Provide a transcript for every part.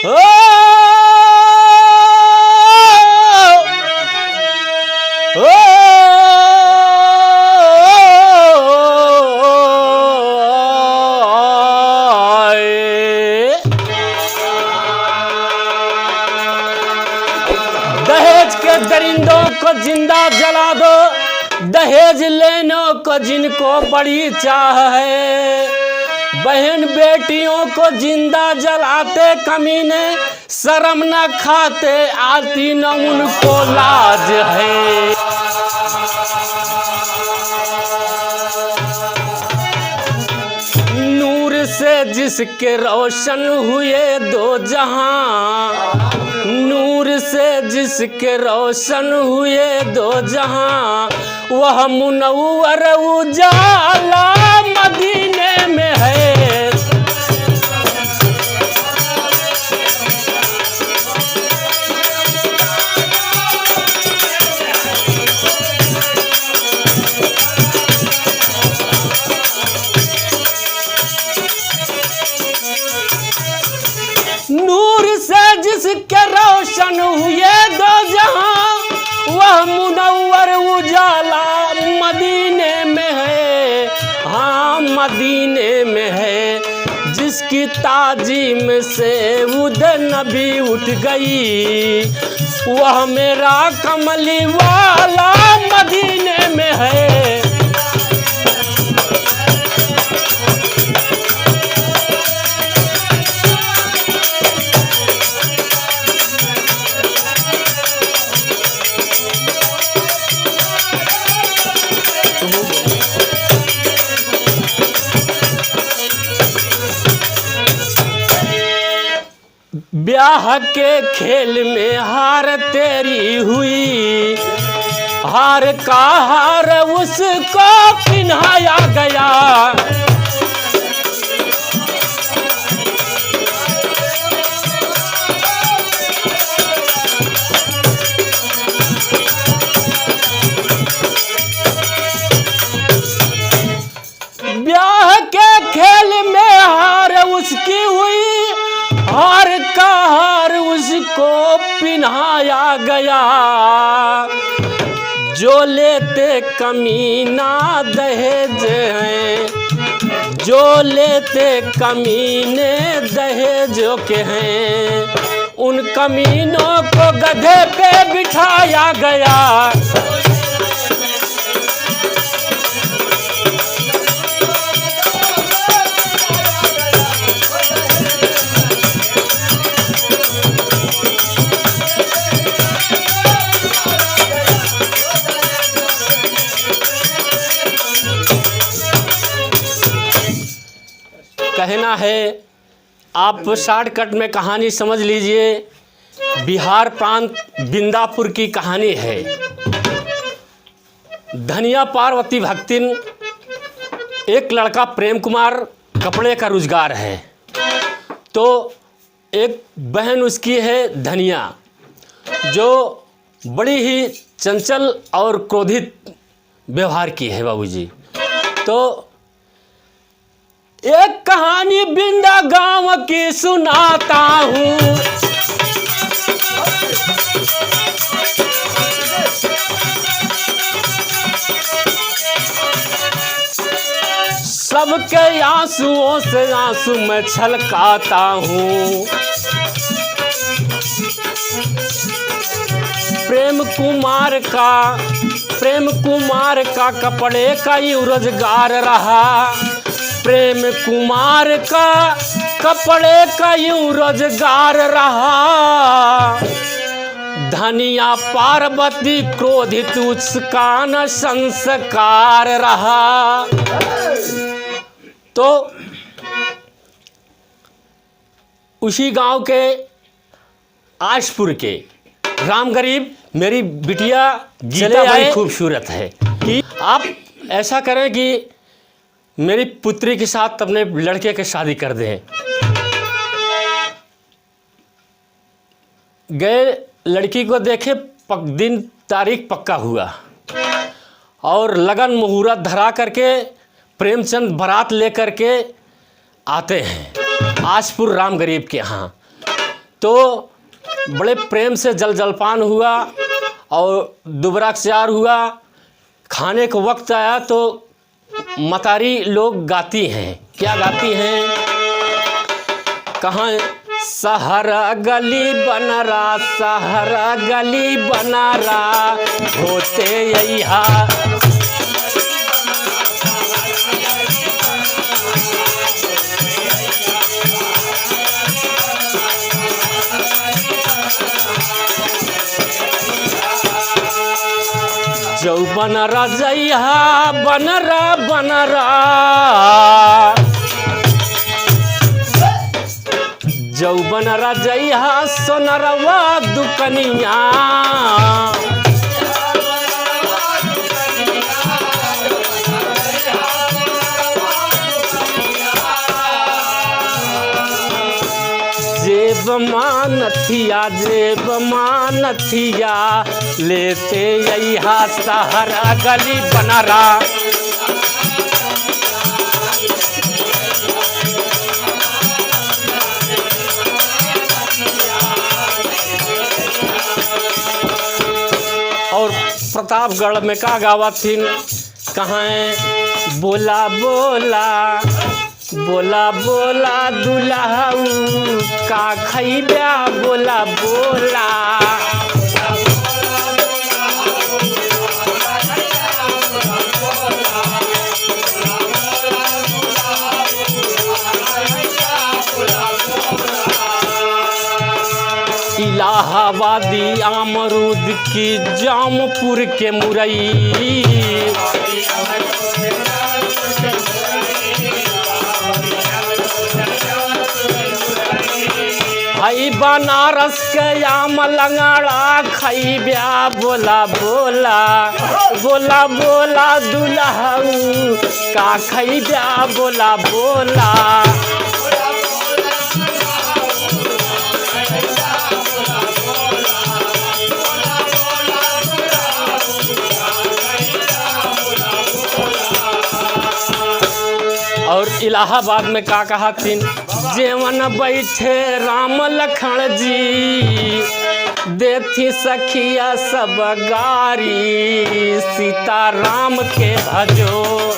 ओ दहेज के दरिंदों को जिंदा जला दो, दहेज लेने को जिनको बड़ी चाह है। बहन बेटियों को जिंदा जलाते कमीने, शर्म न खाते आती न उनको लाज है। नूर से जिसके रोशन हुए दो जहां, नूर से जिसके रोशन हुए दो जहां, वह मुनव्वर उजाला मदीने में है। नूर से जिसके रोशन हुए दो जहां, वह मुनव्वर उजाला मदीने में है। हाँ मदीने में है। जिसकी ताजीम से उद नबी उठ गई, वह मेरा कमली वाला मदीने में है। ब्याह के खेल में हार तेरी हुई, हार का हार उसको पिन्हाया गया। ब्याह के खेल में हार उसकी हुई, हार का हार उसको पिन्हाया गया। जो लेते कमीना दहेज हैं, जो लेते कमीने दहेज के हैं, उन कमीनों को गधे पे बिठाया गया। कहना है, आप शॉर्टकट में कहानी समझ लीजिए। बिहार प्रांत बिंदापुर की कहानी है। धनिया पार्वती भक्तिन, एक लड़का प्रेम कुमार, कपड़े का रोजगार है। तो एक बहन उसकी है धनिया, जो बड़ी ही चंचल और क्रोधित व्यवहार की है बाबूजी। तो एक कहानी बिंदा गांव की सुनाता हूँ। सबके आंसुओं से आंसू मैं छलकाता हूँ। प्रेम कुमार का कपड़े का ही रोजगार रहा। प्रेम कुमार का कपड़े का यूं रोजगार रहा। धनिया पार्वती क्रोधित उसका न संस्कार रहा। तो उसी गांव के आशपुर के राम गरीब, मेरी बिटिया गीता बड़ी खूबसूरत है कि आप ऐसा करें कि मेरी पुत्री के साथ अपने लड़के की शादी कर दें। गए, लड़की को देखे, दिन तारीख पक्का हुआ और लगन मुहूर्त धरा करके प्रेमचंद बारात लेकर के आते हैं आशपुर राम गरीब के यहाँ। तो बड़े प्रेम से जलपान हुआ और दुबराचार हुआ। खाने का वक्त आया तो मतारी लोग गाती हैं, क्या गाती हैं? कहाँ सहरा गली बनरा, सहरा गली बनरा, होते यहाँ जौ बनरा जइहा बनरा बनरा, जौ बनरा जइहा सोनरवा दुकनिया, जेब मानथिया जेब मानथिया, लेते यहाँ सहरा गली बनरा। और प्रतापगढ़ में का गावा थीन, कहाँ बोला बोला बोला बोला दुल्हाऊ का खैब्या, बोला बोला इलाहाबादी अमरूद की जामपुर के मुरई, भाई बनारस के आम लंगड़ा खैब्या, बोला बोला बोला बोला दुल्हाऊ का खैब्या, बोला बोला और इलाहाबाद में का कहा थीन, जेवन बैठे राम लखन जी, देथी सखिया सब गारी, सीता राम के भजो।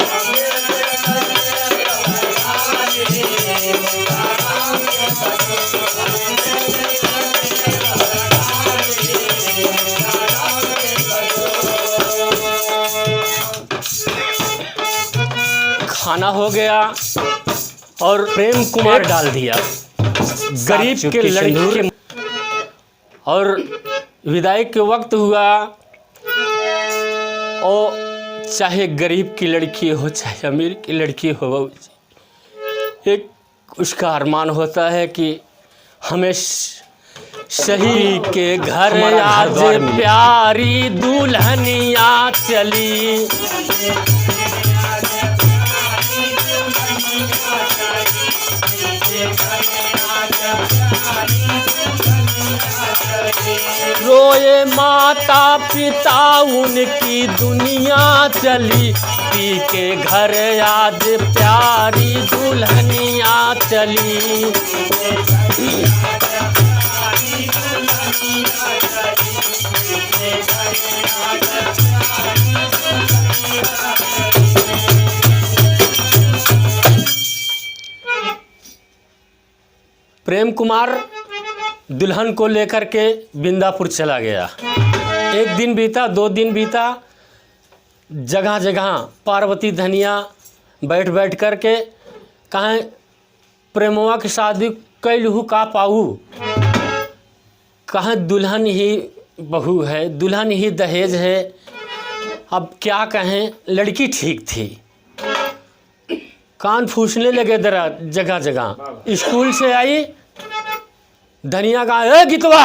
खाना हो गया और प्रेम कुमार डाल दिया गरीब के लड़के, और विदाई के वक्त हुआ। और चाहे गरीब की लड़की हो चाहे अमीर की लड़की हो, एक उसका अरमान होता है कि हमें शही के घर आज प्यारी दुल्हनिया चली। रोए माता पिता उनकी दुनिया चली, पी के घर आज प्यारी दुल्हनिया चली। प्रेम कुमार दुल्हन को लेकर के बिंदापुर चला गया। एक दिन बीता, 2 दिन बीता, जगह जगह पार्वती धनिया बैठ बैठ कर के कहाँ प्रेमवा की शादी कैलहू का पाऊ, कहाँ दुल्हन ही बहू है, दुल्हन ही दहेज है। अब क्या कहें, लड़की ठीक थी। कान फूसने लगे दरा जगह जगह। स्कूल से आई, धनिया का ए गीतवा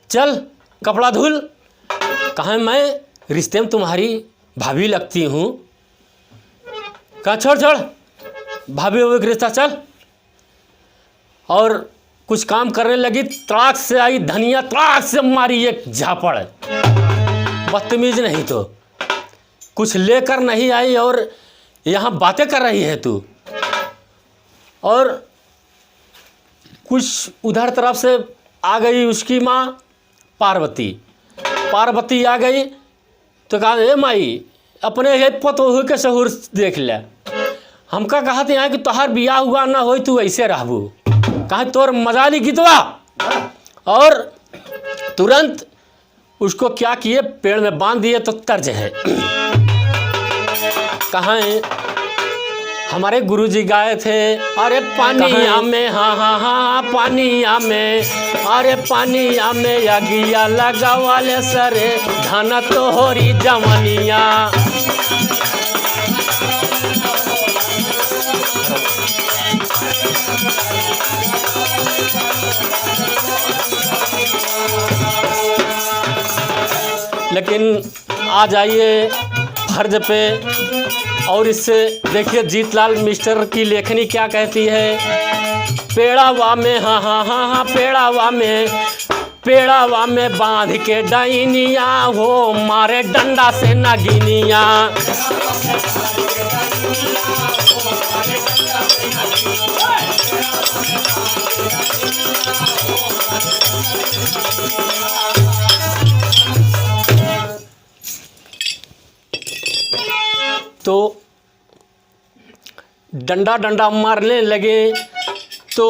चल कपड़ा धुल। कहा मैं रिश्ते में तुम्हारी भाभी लगती हूँ। कहा छोड़ छोड़ भाभी वो एक रिश्ता चल। और कुछ काम करने लगी, तड़ाक से आई धनिया, तड़ाक से मारी एक झापड़। बदतमीज नहीं तो कुछ लेकर नहीं आई और यहाँ बातें कर रही है तू। और कुछ उधर तरफ से आ गई उसकी माँ पार्वती। पार्वती आ गई तो कहा ए माई अपने हे पतोहू के सहूर देख ले, हमका कहत यहाँ कि तोहार बियाह हुआ ना हो तू ऐसे रहबू, कहा तोर मजाली गीतवा। और तुरंत उसको क्या किए, पेड़ में बांध दिए। तो तर्ज है कहाँ है, हमारे गुरुजी गाए थे, अरे पानिया में हाँ हाँ हाँ पानिया में, अरे पानिया में अगिया लगा वाले सरे धन तोहरी जवनिया। लेकिन आ जाइए फर्ज पे और इससे देखिए जीतलाल मिस्टर की लेखनी क्या कहती है। पेड़ावा में हाँ हाँ हाँ हाँ पेड़ावा में बांध के डाइनिया हो मारे डंडा से नगिनिया। तो डंडा डंडा मारने लगे तो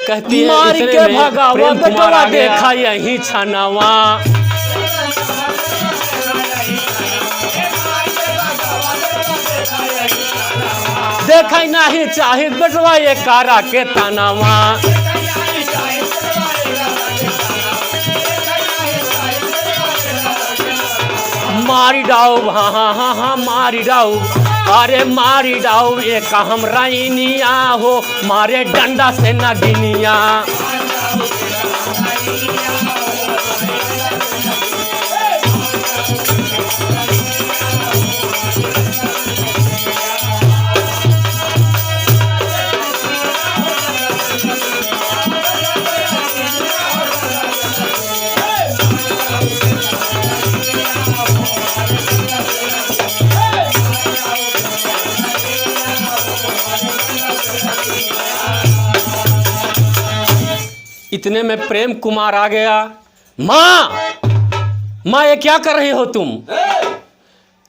कहती है मार के भगावा बेटवा देखा यही छनावा। देखा नहीं चाहे बेटवा ये कारा के तनावा। मारी डाउ हाँ हाँ हाँ हाँ मारी डाउ, अरे मारी डाउ एक हम राइनिया हो मारे डंडा से नगिनिया। इतने में प्रेम कुमार आ गया। माँ ये क्या कर रही हो तुम?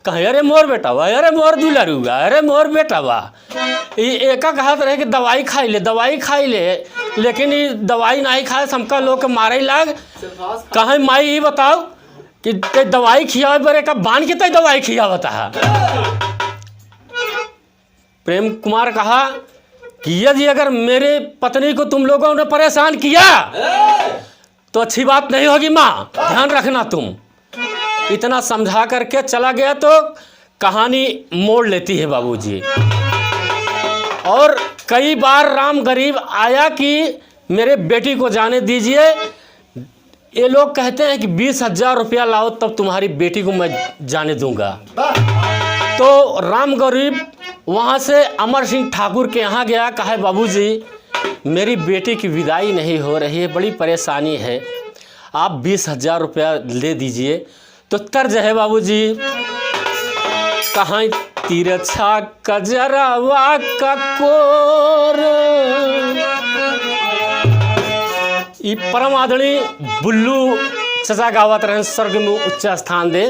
कहे अरे मोर बेटा हुआ, अरे मोर दुलारूगा, अरे मोर बेटा हुआ। एक कहत रहे कि दवाई खाई ले, लेकिन ये दवाई नहीं खाए सबका लोग के मारे लाग। कहे माई ये बताओ कि ते दवाई खिया बरे का बांध के ते दवाई खिया बता। प्रेम कुमार कहा कि यदि अगर मेरे पत्नी को तुम लोगों ने परेशान किया तो अच्छी बात नहीं होगी माँ, ध्यान रखना तुम। इतना समझा करके चला गया तो कहानी मोड़ लेती है बाबूजी। और कई बार राम गरीब आया कि मेरे बेटी को जाने दीजिए। ये लोग कहते हैं कि 20,000 रुपया लाओ तब तुम्हारी बेटी को मैं जाने दूंगा। तो राम गरीब वहाँ से अमर सिंह ठाकुर के यहाँ गया, कहा बाबूजी मेरी बेटी की विदाई नहीं हो रही है, बड़ी परेशानी है, आप 20,000 रुपया ले दीजिए। तो तर्ज है बाबूजी कहाँ तिरछा कजरावा का कोर। ये परम आदरणीय बुल्लू चचा गावत रहे, स्वर्ग में उच्च स्थान दे।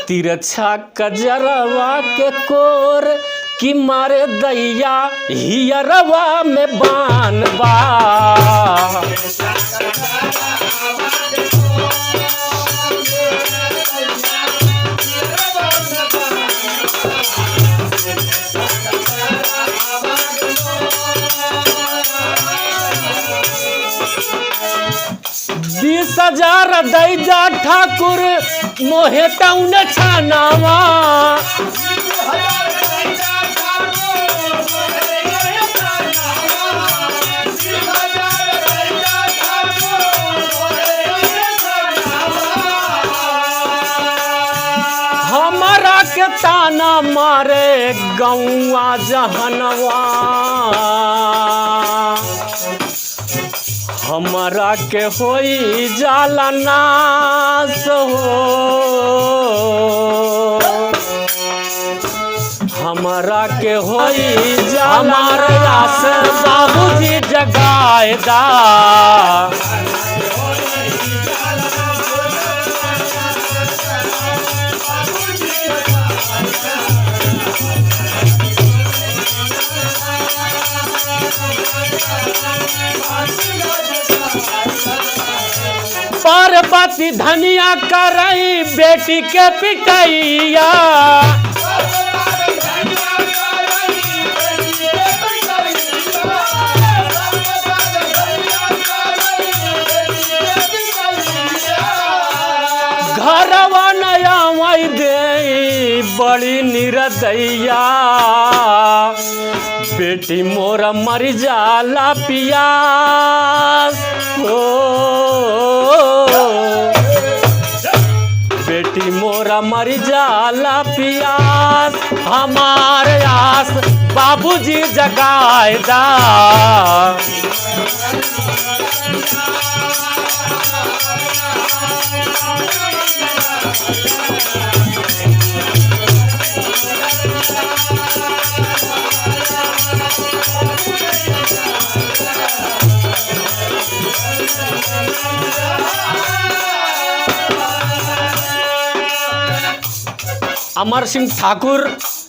तिरछा कजरवा के कोर कि मारे दैया हियरवा में बान बा। बीस 20,000 दैजा ठाकुर मोहे टाउन छानावा। हमारा के ताना मारे गौआ जहनवा। हमारा के होई जाला नास हो, हमरा के होई हमार आस बाबूजी जगाएदा। पार्वती धनिया करई बेटी के पिटैया। घरवा नया वही दे बड़ी निरदैया। बेटी मोरा मर जाला पियास हो। बेटी मोरा मर जाला पियास हमार आस बाबूजी जगाएदा। अमर सिंह ठाकुर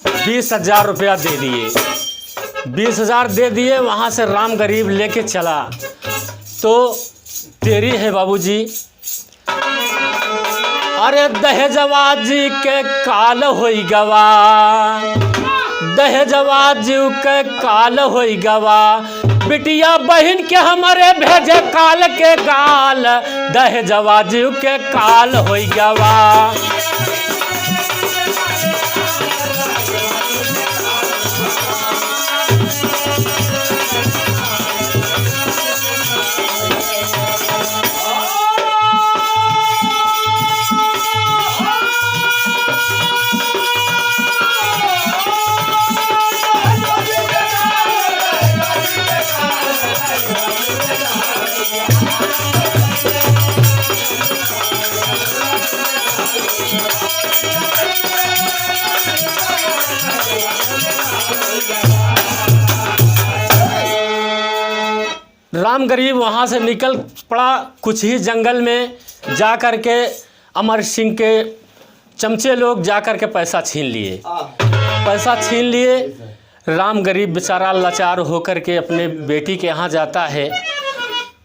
20,000 रुपया दे दिए। 20,000 दे दिए। वहाँ से राम गरीब लेके चला तो तेरी है बाबूजी। अरे दहेजवा जी के काल होई गवा। दहेजवा जी के काल होई गवा। बिटिया बहन के हमारे भेजे काल के गाल। दहेजवा जी के काल होई गवा। राम गरीब वहाँ से निकल पड़ा। कुछ ही जंगल में जा कर के अमर सिंह के चमचे लोग जा कर के पैसा छीन लिए। पैसा छीन लिए। राम गरीब बेचारा लाचार होकर के अपने बेटी के यहाँ जाता है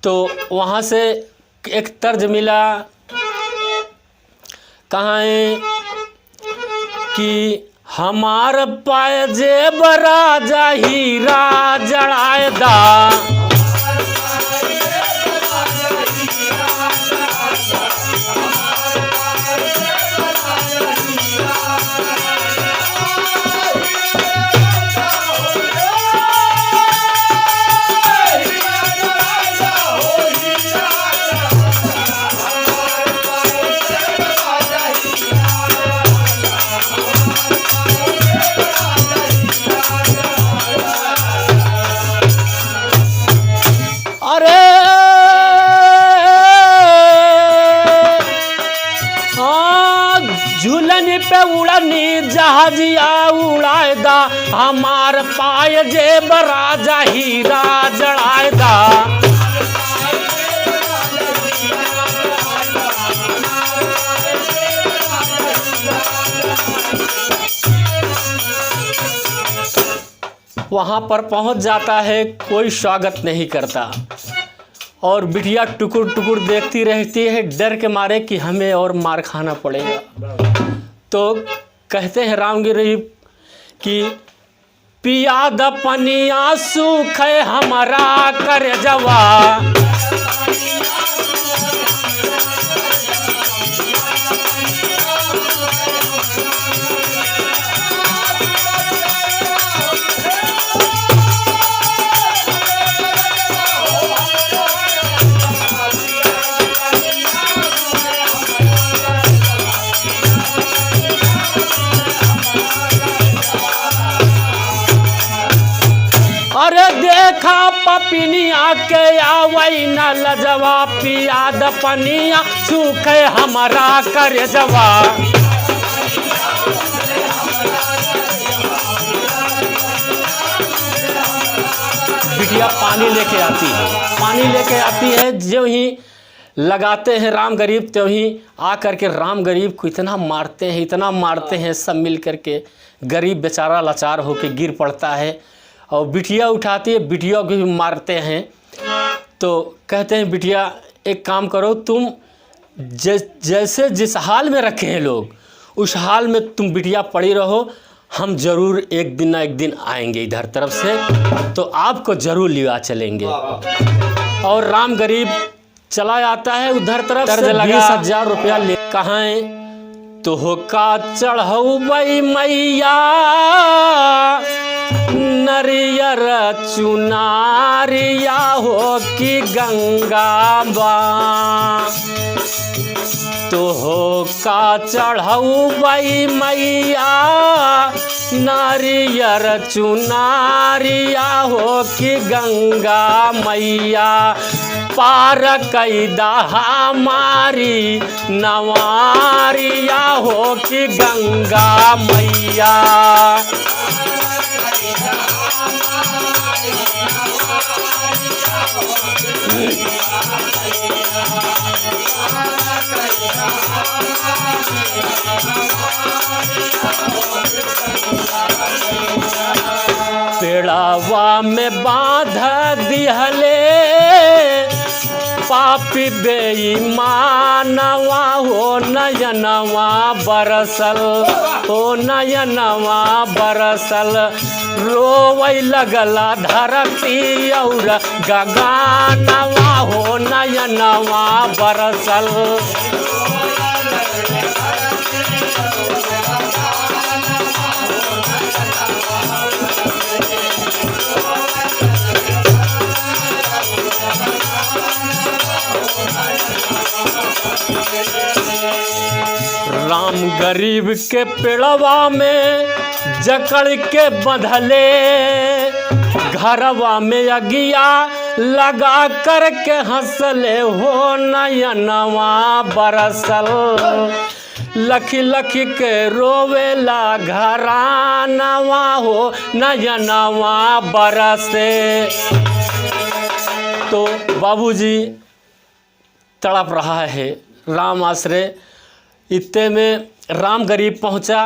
तो वहाँ से एक तर्ज मिला। कहाँ है कि हमार पाए जेब राजा हीरा जड़ाएदा। झूलनी पे उड़नी जहाजिया उड़ाएदा। हमार पाए जेब राजा हीरा जड़ाएदा। वहाँ पर पहुँच जाता है, कोई स्वागत नहीं करता और बिटिया टुकुर टुकुर देखती रहती है डर के मारे कि हमें और मार खाना पड़ेगा। तो कहते हैं राम गरीब कि पिया द पनिया सूख हमारा कर जवा। अरे देखा पपिनिया के आवई न लजवा। पिया द पनिया सूखे हमारा कर जवा। बिटिया पानी लेके आती है। पानी लेके आती है, जो ही लगाते हैं राम गरीब, तो ही आ करके राम गरीब को इतना मारते हैं, इतना मारते हैं, सब मिल करके। गरीब बेचारा लाचार होके गिर पड़ता है और बिटिया उठाती है, बिटिया को भी मारते हैं। तो कहते हैं बिटिया एक काम करो, तुम जैसे जिस हाल में रखे हैं लोग, उस हाल में तुम बिटिया पड़ी रहो, हम ज़रूर एक दिन ना एक दिन आएंगे इधर तरफ से, तो आपको ज़रूर लिवा चलेंगे। और राम गरीब चला आता है उधर तरफ से, 20,000 रुपया ले। कहाँ तो हो का चढ़ऊ बई मैया नरियर चुनारिया हो कि गंगा बा, तो हो का चढ़ऊ बई मैया नारियर चुनारिया हो कि गंगा मैया, पार कैदा हमारी नवारिया हो कि गंगा मैया। पेड़ावा में बांध दिहले पापी बेईमानवा हो नयनवा बरसल, हो नयनवा बरसल, रोवै लगला धरती और गगनवा हो नयनवा बरसल। राम गरीब के पेड़वा में जकड़ के बंधले, घरवा में अगिया लगा कर के हंसले हो नयनवा बरसल, लखी लखी के रोवेला घरानवा हो नयनवा बरसे। तो बाबूजी तड़प रहा है राम आश्रय। इतने में राम गरीब पहुंचा।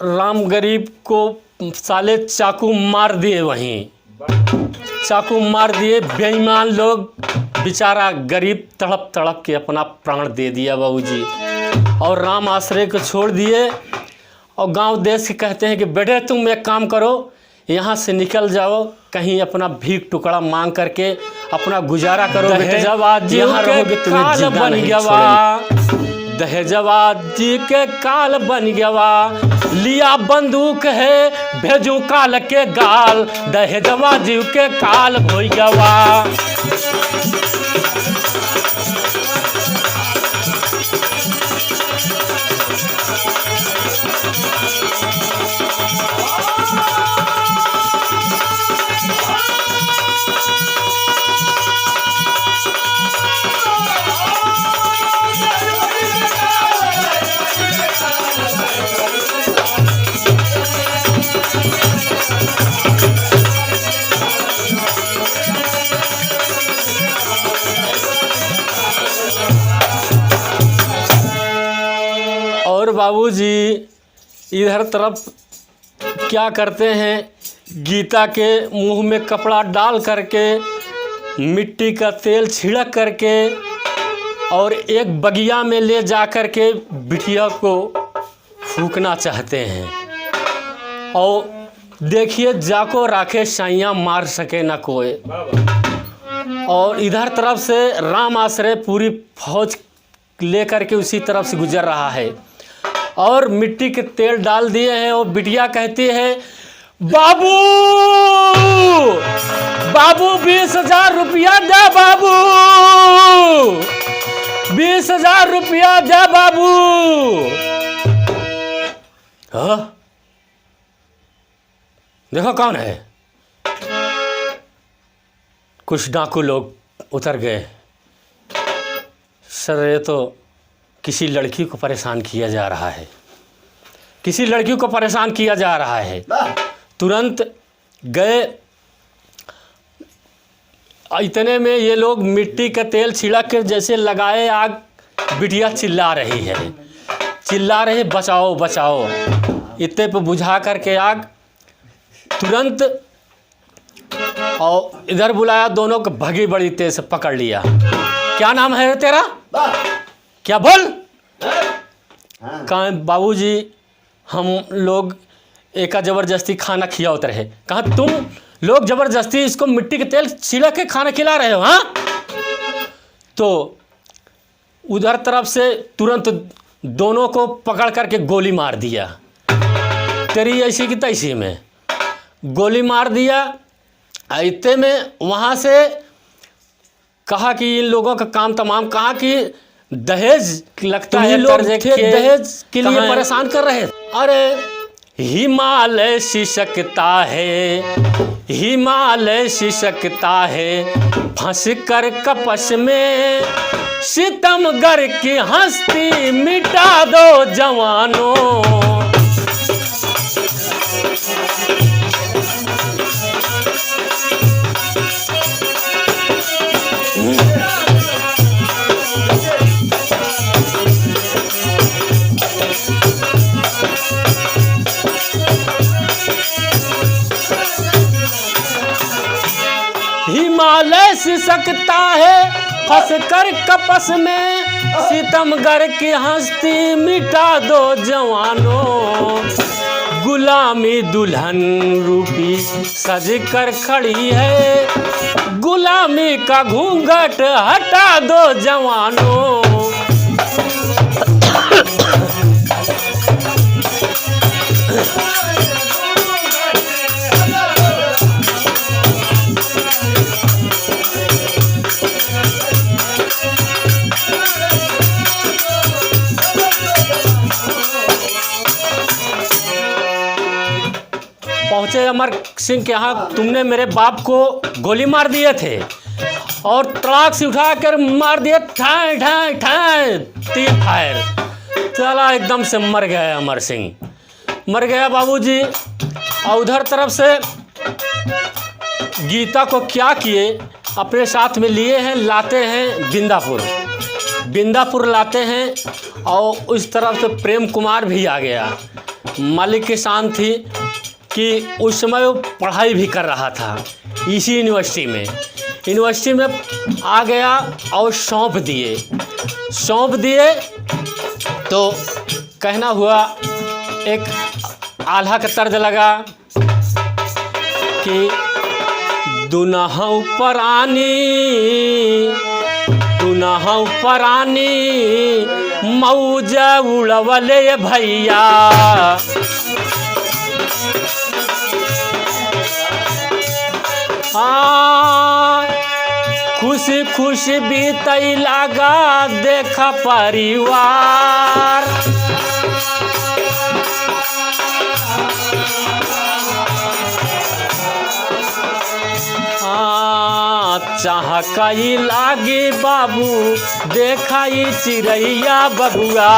राम गरीब को साले चाकू मार दिए, वहीं चाकू मार दिए। बेईमान लोग, बेचारा गरीब तड़प तड़प के अपना प्राण दे दिया बाबूजी। और राम आश्रय को छोड़ दिए और गांव देश के कहते हैं कि बेटे तुम एक काम करो, यहाँ से निकल जाओ, कहीं अपना भीख टुकड़ा मांग करके अपना गुजारा करो बेटे, यहाँ रहोगे तुम्हें जिंदा नहीं छोड़ेंगे। दहेजवा जी के काल बन गवा, लिया बंदूक है भेजू काल के गाल, दहेजवा जी के काल हो गवा। और बाबूजी इधर तरफ क्या करते हैं, गीता के मुंह में कपड़ा डाल करके, मिट्टी का तेल छिड़क करके और एक बगिया में ले जा कर के बिटिया को फूकना चाहते हैं। और देखिए जाको राखे साइयाँ मार सके ना कोई। और इधर तरफ से राम आश्रय पूरी फौज लेकर के उसी तरफ से गुजर रहा है और मिट्टी के तेल डाल दिए हैं। और बिटिया कहती है बाबू बाबू 20,000 रुपया दे, बाबू 20,000 रुपया दे बाबू। हाँ देखो कौन है। कुछ डाकू लोग उतर गए। सर ये तो किसी लड़की को परेशान किया जा रहा है, किसी लड़की को परेशान किया जा रहा है। तुरंत गए इतने में ये लोग मिट्टी का तेल छिड़क कर जैसे लगाए आग, बिटिया चिल्ला रही है बचाओ बचाओ। इतने पे बुझा करके आग तुरंत, और इधर बुलाया, दोनों को भगी बड़ी तेज से पकड़ लिया। क्या नाम है तेरा? क्या बोल? कहा बाबूजी हम लोग एका ज़बरदस्ती खाना खियावत रहे। कहा तुम लोग ज़बरदस्ती इसको मिट्टी के तेल छिड़क के खाना खिला रहे हो? हाँ। तो उधर तरफ से तुरंत दोनों को पकड़ करके गोली मार दिया, तेरी ऐसी की तैसी में गोली मार दिया। इतने में वहाँ से कहा कि इन लोगों का काम तमाम, कहा कि दहेज लगता है, लोग दहेज के लिए परेशान कर रहे। अरे हिमालय सिसकता है, हिमालय सिसकता है, फंस कर कपस में सितमगर की हस्ती मिटा दो जवानों। हिमालय सिसकता है, फंस कर कपस में सितमगर की हस्ती मिटा दो जवानों। गुलामी दुल्हन रूपी सज कर खड़ी है, गुलामी का घूंघट हटा दो जवानों। पहुँचे अमर सिंह के यहाँ, तुमने मेरे बाप को गोली मार दिए थे और तड़ाक से उठा कर मार दिए, ठाए ठाए ठाए 3 फायर। चला एकदम से मर गया अमर सिंह, मर गया बाबूजी। और उधर तरफ से गीता को क्या किए, अपने साथ में लिए हैं, लाते हैं बिंदापुर लाते हैं। और उस तरफ से प्रेम कुमार भी आ गया। मालिक की शान थी कि उस समय वो पढ़ाई भी कर रहा था इसी यूनिवर्सिटी में आ गया और सौंप दिए तो कहना हुआ, एक आल्हा का तर्ज लगा कि दुनहु परानी मौज उड़वले भैया। खुशी खुशी बीतई लगा देखा परिवार। चाहकई लागी बाबू देखाई चिड़ैया बबुआ।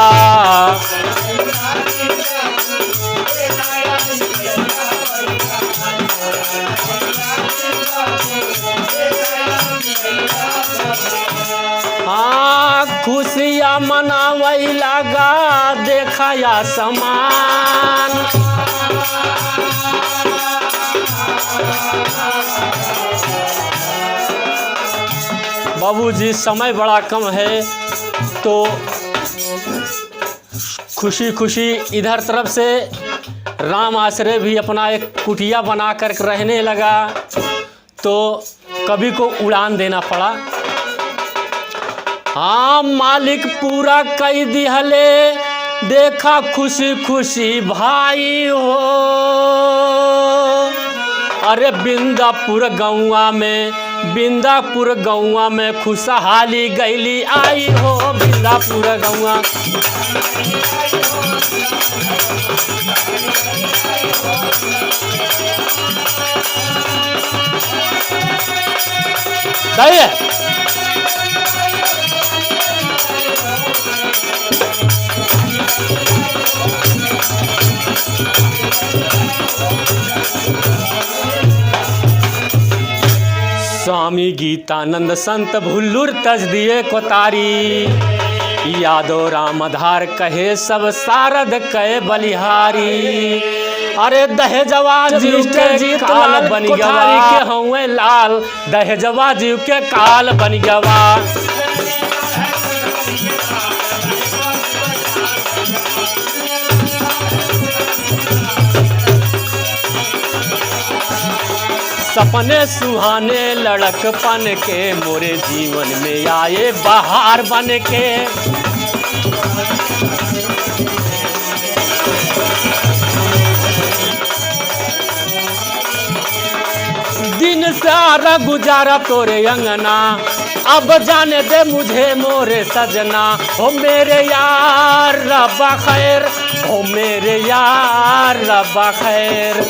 खुशियाँ मनावई लगा देखाया समान। बाबूजी समय बड़ा कम है तो खुशी खुशी इधर तरफ से राम आश्रय भी अपना एक कुटिया बना कर रहने लगा, तो कभी को उड़ान देना पड़ा। हाँ, मालिक पूरा कई दिहले देखा खुशी खुशी भाई हो। अरे बिंदापुर गौवा में खुशहाली गईली आई हो। बिंदापुर गौवा सही है। स्वामी गीतानंद संत भुल्लुर तज दिए कोतारी, यादो राम आधार कहे सब सारद कहे बलिहारी। अरे दहेजवा जीव के काल बन गवा के हुए लाल, दहेजवा जीव के काल बन गवा। सपने सुहाने लड़कपन के मोरे जीवन में आए बहार बन के। दिन सारा गुजारा तोरे अंगना, अब जाने दे मुझे मोरे सजना। हो मेरे यार रब्बा खैर, हो मेरे यार रब्बा खैर।